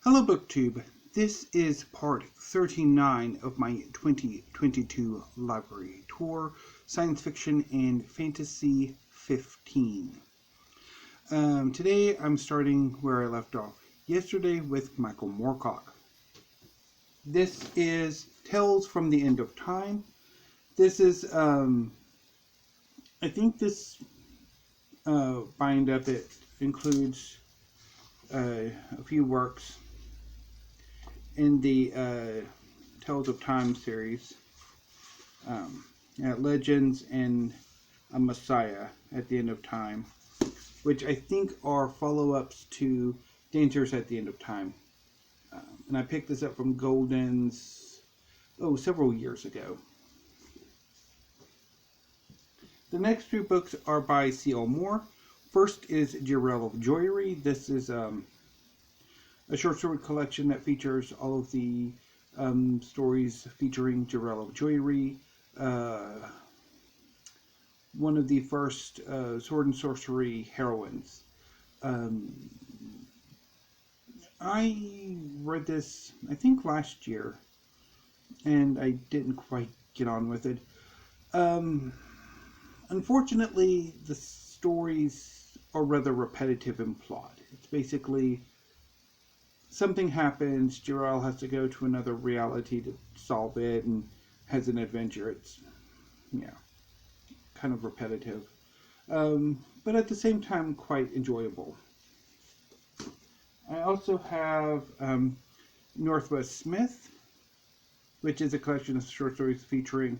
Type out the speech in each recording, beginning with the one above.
Hello BookTube. This is part 39 of my 2022 library tour, Science Fiction and Fantasy 15. Today I'm starting where I left off yesterday with Michael Moorcock. This is Tales from the End of Time. This is, I think this bind-up, it includes a few works in the Tales of Time series, Legends and a Messiah at the End of Time, which I think are follow-ups to Dangers at the End of Time. And I picked this up from Golden's, several years ago. The next two books are by C.L. Moore. First is Jirel of Joyery. This is a short story collection that features all of the stories featuring Jirel of Joyery, one of the first sword and sorcery heroines. I read this, I think, last year, and I didn't quite get on with it. Unfortunately, the stories are rather repetitive in plot. It's basically something happens, Jirel has to go to another reality to solve it, and has an adventure. It's, kind of repetitive. But at the same time, quite enjoyable. I also have Northwest Smith, which is a collection of short stories featuring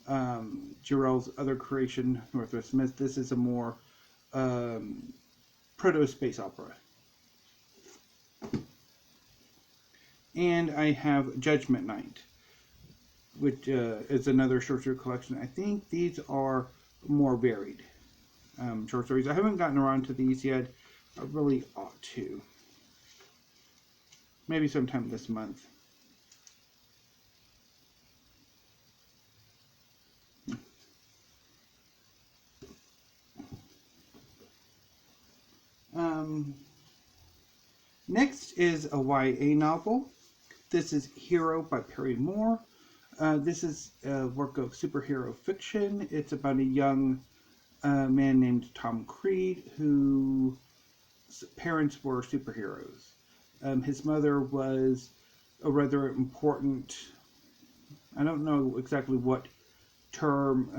Jirel's other creation, Northwest Smith. This is a more proto-space opera. And I have Judgment Night, which is another short story collection. I think these are more varied short stories. I haven't gotten around to these yet. I really ought to. Maybe sometime this month. Next is a YA novel. This is Hero by Perry Moore. This is a work of superhero fiction. It's about a young man named Tom Creed whose parents were superheroes. His mother was a rather important, I don't know exactly what term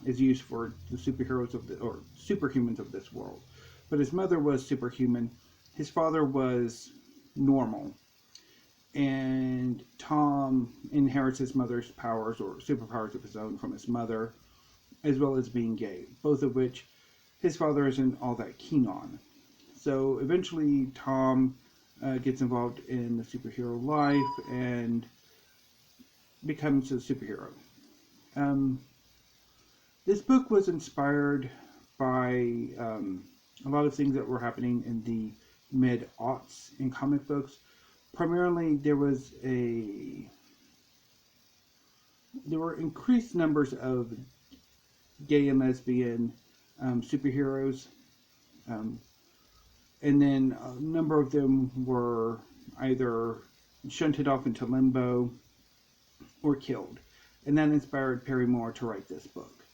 is used for the superheroes or superhumans of this world, but his mother was superhuman. His father was normal, and Tom inherits his mother's powers or superpowers of his own from his mother, as well as being gay, both of which his father isn't all that keen on. So eventually Tom gets involved in the superhero life and becomes a superhero. This book was inspired by a lot of things that were happening in the mid-aughts in comic books. Primarily, there were increased numbers of gay and lesbian superheroes, and then a number of them were either shunted off into limbo or killed. And that inspired Perry Moore to write this book,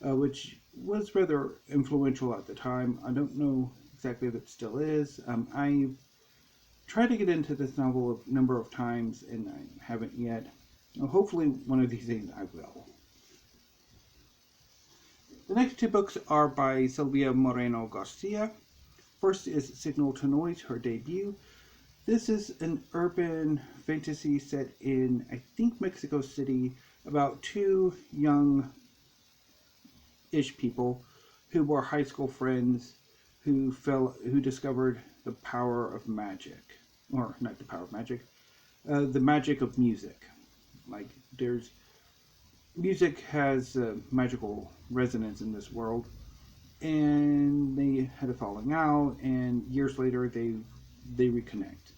which was rather influential at the time. I don't know exactly if it still is. I've tried to get into this novel a number of times, and I haven't yet. Hopefully one of these days I will. The next two books are by Silvia Moreno Garcia. First is Signal to Noise, her debut. This is an urban fantasy set in, I think, Mexico City, about two young-ish people who were high school friends who discovered the power of magic. Or, not the power of magic, the magic of music. Like, music has magical resonance in this world, and they had a falling out, and years later they reconnect.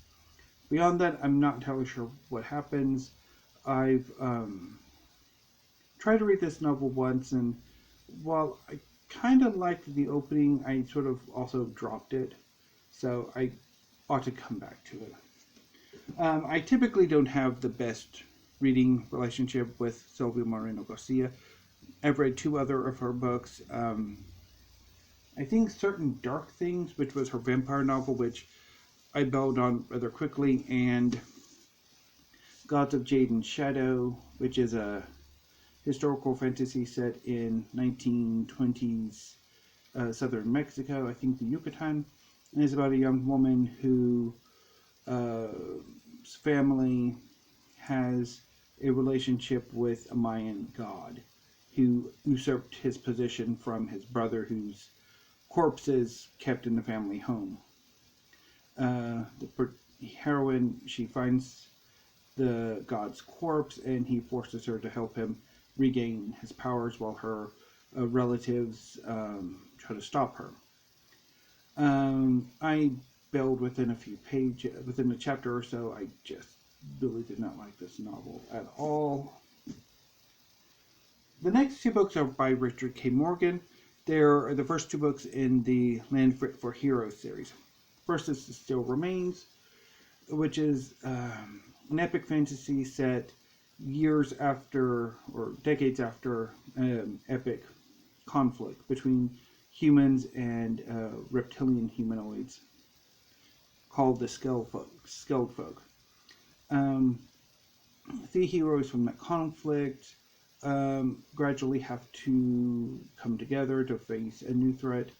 Beyond that, I'm not entirely sure what happens. I've tried to read this novel once, and while I kind of liked the opening, I sort of also dropped it. So I ought to come back to it. I typically don't have the best reading relationship with Silvia Moreno Garcia. I've read 2 other of her books. I think Certain Dark Things, which was her vampire novel, which I bailed on rather quickly, and Gods of Jade and Shadow, which is a historical fantasy set in 1920s southern Mexico, I think the Yucatan, and is about a young woman whose family has a relationship with a Mayan god who usurped his position from his brother, whose corpse is kept in the family home. The heroine, she finds the god's corpse, and he forces her to help him regain his powers while her relatives try to stop her. I bailed within a few pages, within a chapter or so. I just really did not like this novel at all. The next 2 books are by Richard K. Morgan. They're the first 2 books in the Land Fit for Heroes series. First is The Still Remains, which is an epic fantasy set years after, or decades after, epic conflict between humans and reptilian humanoids called the Skeld Folk. 3 heroes from that conflict gradually have to come together to face a new threat.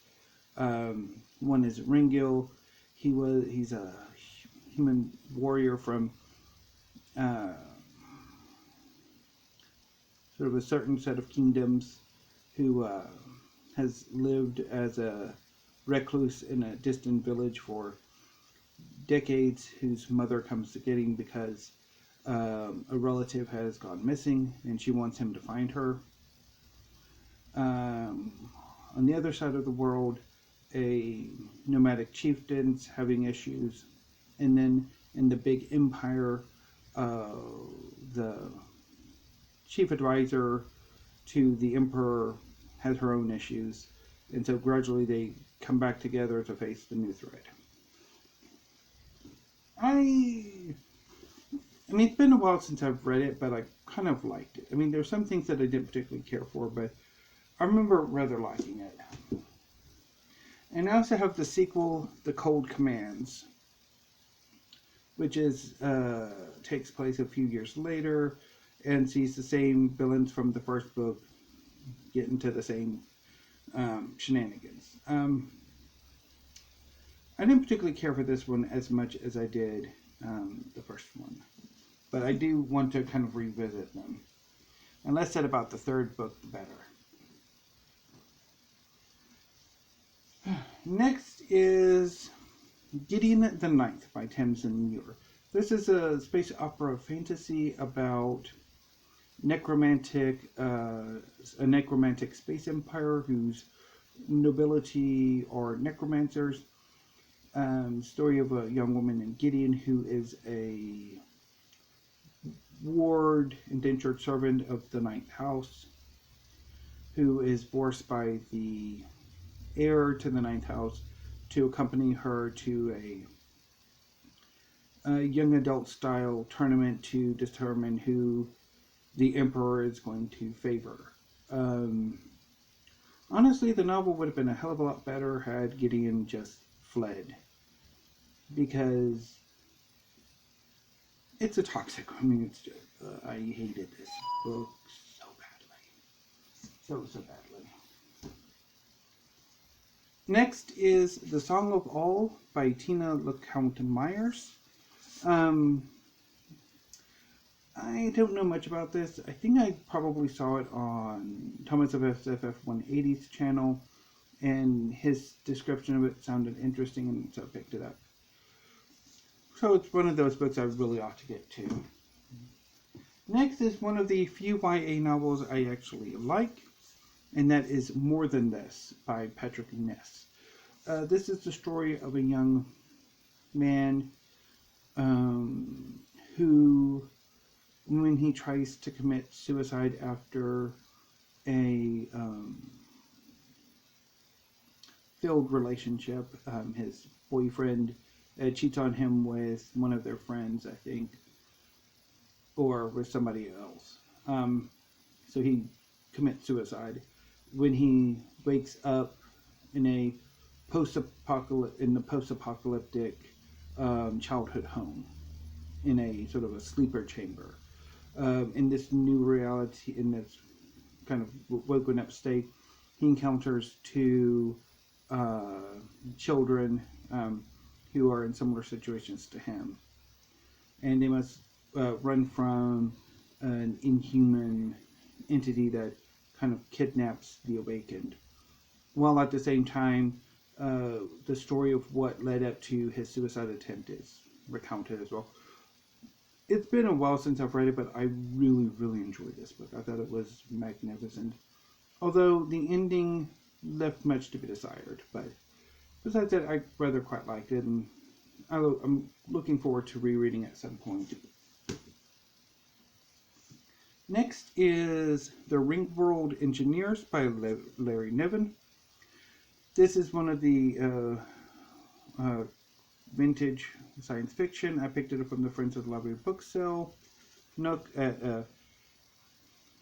One is Ringil. He's a human warrior from sort of a certain set of kingdoms who has lived as a recluse in a distant village for decades, whose mother comes to get him because a relative has gone missing and she wants him to find her. On the other side of the world, a nomadic chieftain's having issues, and then in the big empire, the chief advisor to the emperor has her own issues, and so gradually they come back together to face the new threat. I mean, it's been a while since I've read it, but I kind of liked it. I mean, there's some things that I didn't particularly care for, but I remember rather liking it. And I also have the sequel, The Cold Commands, which is takes place a few years later and sees the same villains from the first book get into the same shenanigans. I didn't particularly care for this one as much as I did the first one, but I do want to kind of revisit them. And less said about the third book, the better. Next is Gideon the Ninth by Tamsin Muir. This is a space opera fantasy about a necromantic space empire whose nobility are necromancers. Story of a young woman named Gideon who is a ward, indentured servant of the Ninth House, who is forced by the heir to the Ninth House to accompany her to a young adult style tournament to determine who the emperor is going to favor. Honestly, the novel would have been a hell of a lot better had Gideon just fled, because it's a toxic. I mean, it's just, I hated this book so badly, so badly. Next is The Song of All by Tina LeCount Myers. I don't know much about this. I think I probably saw it on Thomas of SFF 180's channel, and his description of it sounded interesting, and so I picked it up. So it's one of those books I really ought to get to. Next is one of the few YA novels I actually like, and that is More Than This by Patrick Ness. This is the story of a young man who, when he tries to commit suicide after a failed relationship, his boyfriend cheats on him with one of their friends, I think, or with somebody else. So he commits suicide. When he wakes up in a post-apocalyptic childhood home, in a sort of a sleeper chamber. In this new reality, in this kind of woken up state, he encounters two children who are in similar situations to him, and they must run from an inhuman entity that kind of kidnaps the awakened, while at the same time the story of what led up to his suicide attempt is recounted as well. It's been a while since I've read it, but I really, really enjoyed this book. I thought it was magnificent. Although the ending left much to be desired, but besides that, I rather quite liked it, and I'm looking forward to rereading it at some point. Next is The Ringworld Engineers by Larry Niven. This is one of the vintage science fiction. I picked it up from the Friends of the Library book sale. Nook at I'm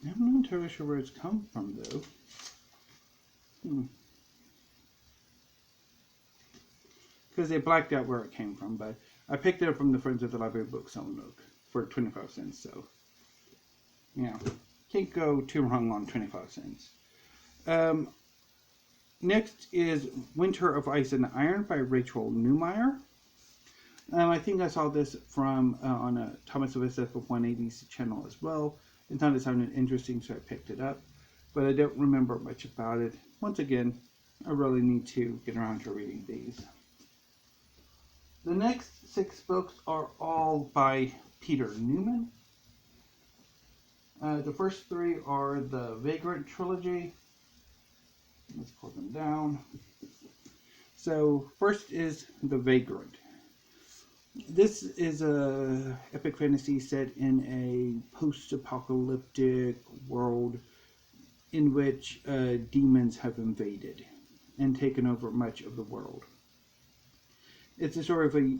not entirely sure where it's come from though. Because they blacked out where it came from, but I picked it up from the Friends of the Library book sale Nook for 25 cents. So yeah, can't go too wrong on 25 cents. Next is Winter of Ice and Iron by Rachel Neumeier. I think I saw this from on a Thomas of SF of 180's channel as well. It sounded interesting, so I picked it up. But I don't remember much about it. Once again, I really need to get around to reading these. The next 6 books are all by Peter Newman. The first 3 are the Vagrant trilogy. Let's pull them down. So first is The Vagrant. This is a epic fantasy set in a post-apocalyptic world in which demons have invaded and taken over much of the world. It's a story of a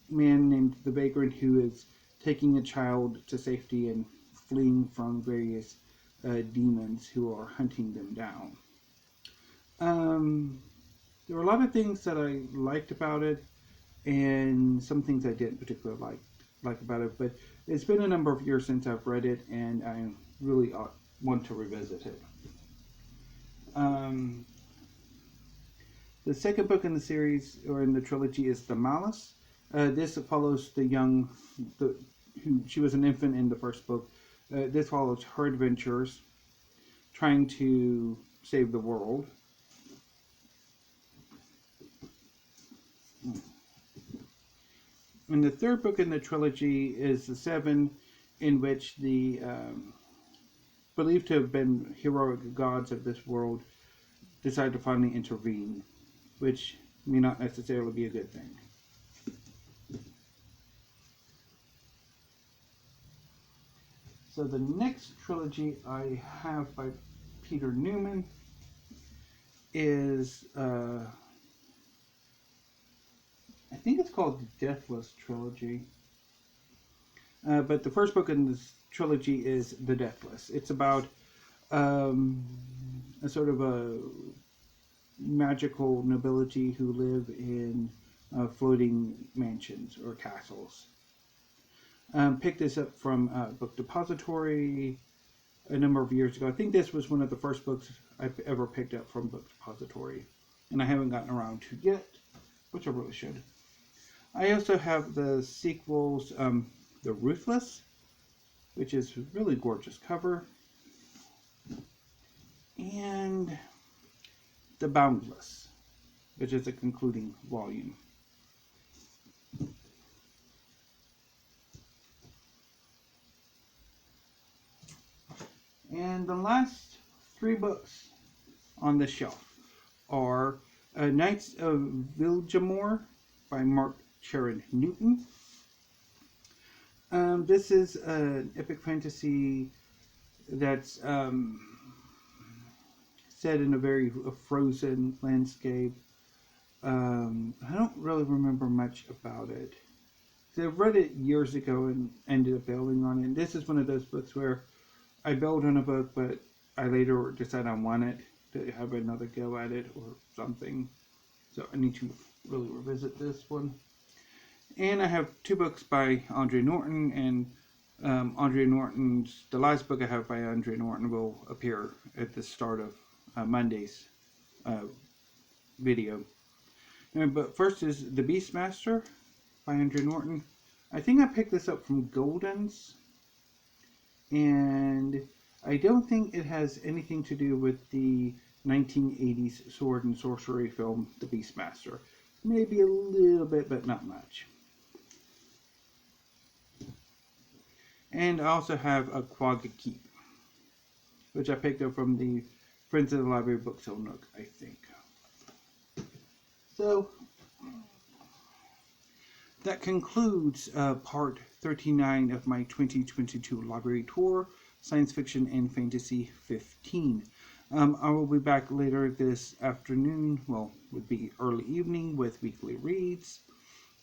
man named the Vagrant who is taking a child to safety and fleeing from various demons who are hunting them down. There were a lot of things that I liked about it, and some things I didn't particularly like about it, but it's been a number of years since I've read it, and I really want to revisit it. The second book in the series, or in the trilogy, is The Malice. This follows she was an infant in the first book. This follows her adventures trying to save the world. And the third book in the trilogy is The Seven, in which the believed to have been heroic gods of this world decide to finally intervene, which may not necessarily be a good thing. So the next trilogy I have by Peter Newman is I think it's called the Deathless Trilogy. But the first book in this trilogy is The Deathless. It's about a sort of a magical nobility who live in floating mansions or castles. Picked this up from Book Depository a number of years ago. I think this was one of the first books I've ever picked up from Book Depository, and I haven't gotten around to yet, which I really should. I also have the sequels, The Ruthless, which is a really gorgeous cover, and The Boundless, which is a concluding volume. And the last 3 books on the shelf are Knights of Viljamore by Mark Sharon Newton. This is an epic fantasy that's set in a very frozen landscape. I don't really remember much about it. I read it years ago and ended up building on it. And this is one of those books where I build on a book, but I later decide I want it to have another go at it or something. So I need to really revisit this one. And I have two books by Andre Norton, and the last book I have by Andre Norton will appear at the start of Monday's video. But first is The Beastmaster by Andre Norton. I think I picked this up from Golden's, and I don't think it has anything to do with the 1980s sword and sorcery film, The Beastmaster. Maybe a little bit, but not much. And I also have a Quagga Keep, which I picked up from the Friends of the Library Book Sale Nook, I think. So, that concludes part 39 of my 2022 library tour, Science Fiction and Fantasy 15. I will be back later this afternoon, well, would be early evening with weekly reads,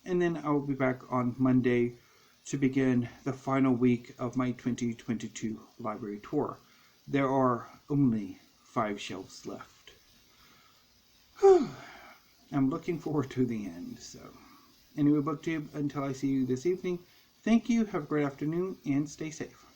and then I will be back on Monday to begin the final week of my 2022 library tour. There are only 5 shelves left. I'm looking forward to the end, so... Anyway, BookTube, until I see you this evening, thank you, have a great afternoon, and stay safe.